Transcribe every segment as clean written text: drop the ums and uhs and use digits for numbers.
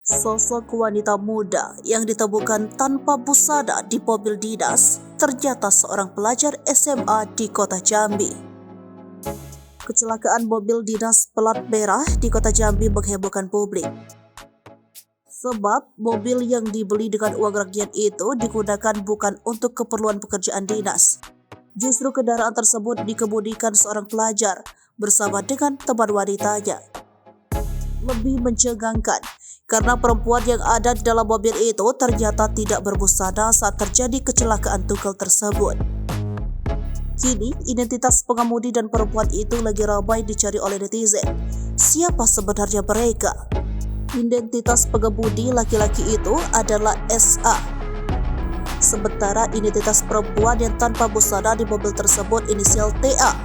Sosok wanita muda yang ditemukan tanpa busana di mobil dinas ternyata seorang pelajar SMA di kota Jambi. Kecelakaan mobil dinas plat merah di kota Jambi menghebohkan publik. Sebab mobil yang dibeli dengan uang rakyat itu digunakan bukan untuk keperluan pekerjaan dinas. Justru kendaraan tersebut dikemudikan seorang pelajar bersama dengan teman wanitanya. Lebih mencengangkan karena perempuan yang ada di dalam mobil itu ternyata tidak berbusana saat terjadi kecelakaan tunggal tersebut. Kini identitas pengemudi dan perempuan itu lagi ramai dicari oleh netizen. Siapa sebenarnya mereka? Identitas pengemudi laki-laki itu adalah SA. Sementara identitas perempuan yang tanpa busana di mobil tersebut inisial TA.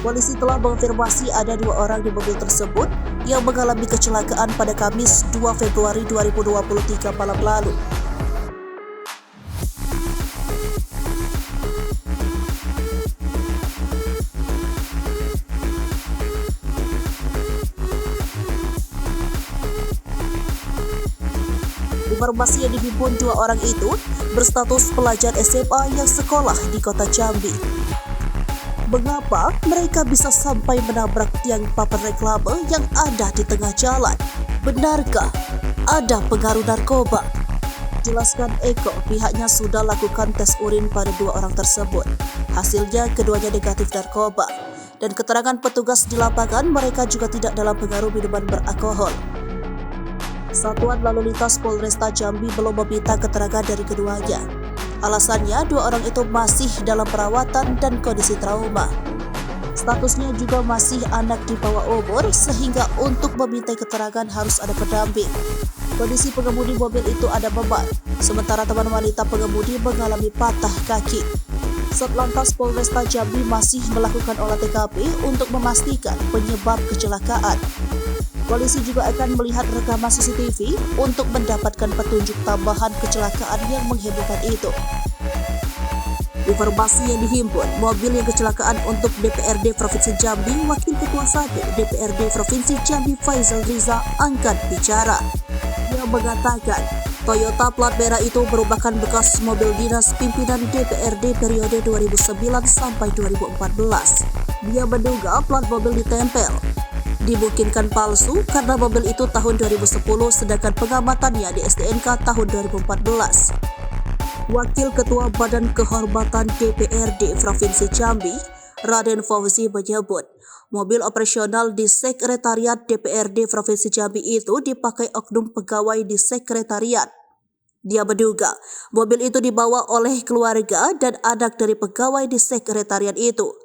Polisi telah mengonfirmasi ada 2 orang di mobil tersebut yang mengalami kecelakaan pada Kamis 2 Februari 2023 malam lalu. Informasi yang dihimpun 2 orang itu berstatus pelajar SMA yang sekolah di kota Jambi. Mengapa mereka bisa sampai menabrak tiang papan reklame yang ada di tengah jalan? Benarkah ada pengaruh narkoba? Jelaskan Eko, pihaknya sudah lakukan tes urin pada 2 orang tersebut. Hasilnya keduanya negatif narkoba. Dan keterangan petugas di lapangan mereka juga tidak dalam pengaruh minuman beralkohol. Satuan Lalu Lintas Polresta Jambi belum meminta keterangan dari keduanya. Alasannya 2 orang itu masih dalam perawatan dan kondisi trauma. Statusnya juga masih anak di bawah umur sehingga untuk meminta keterangan harus ada pendamping. Kondisi pengemudi mobil itu ada beban, sementara teman wanita pengemudi mengalami patah kaki. Satlantas Polresta Jambi masih melakukan olah TKP untuk memastikan penyebab kecelakaan. Polisi juga akan melihat rekaman CCTV untuk mendapatkan petunjuk tambahan kecelakaan yang menghebohkan itu. Informasi yang dihimpun, mobil yang kecelakaan untuk DPRD Provinsi Jambi, Wakil Ketua 1 DPRD Provinsi Jambi Faisal Riza angkat bicara. Dia mengatakan, Toyota plat merah itu merupakan bekas mobil dinas pimpinan DPRD periode 2009 sampai 2014. Dia menduga plat mobil ditempel. Dimungkinkan palsu karena mobil itu tahun 2010 sedangkan pengamatannya di STNK tahun 2014. Wakil Ketua Badan Kehormatan DPRD Provinsi Jambi, Raden Fauzi menyebut, mobil operasional di Sekretariat DPRD Provinsi Jambi itu dipakai oknum pegawai di sekretariat. Dia menduga mobil itu dibawa oleh keluarga dan anak dari pegawai di sekretariat itu.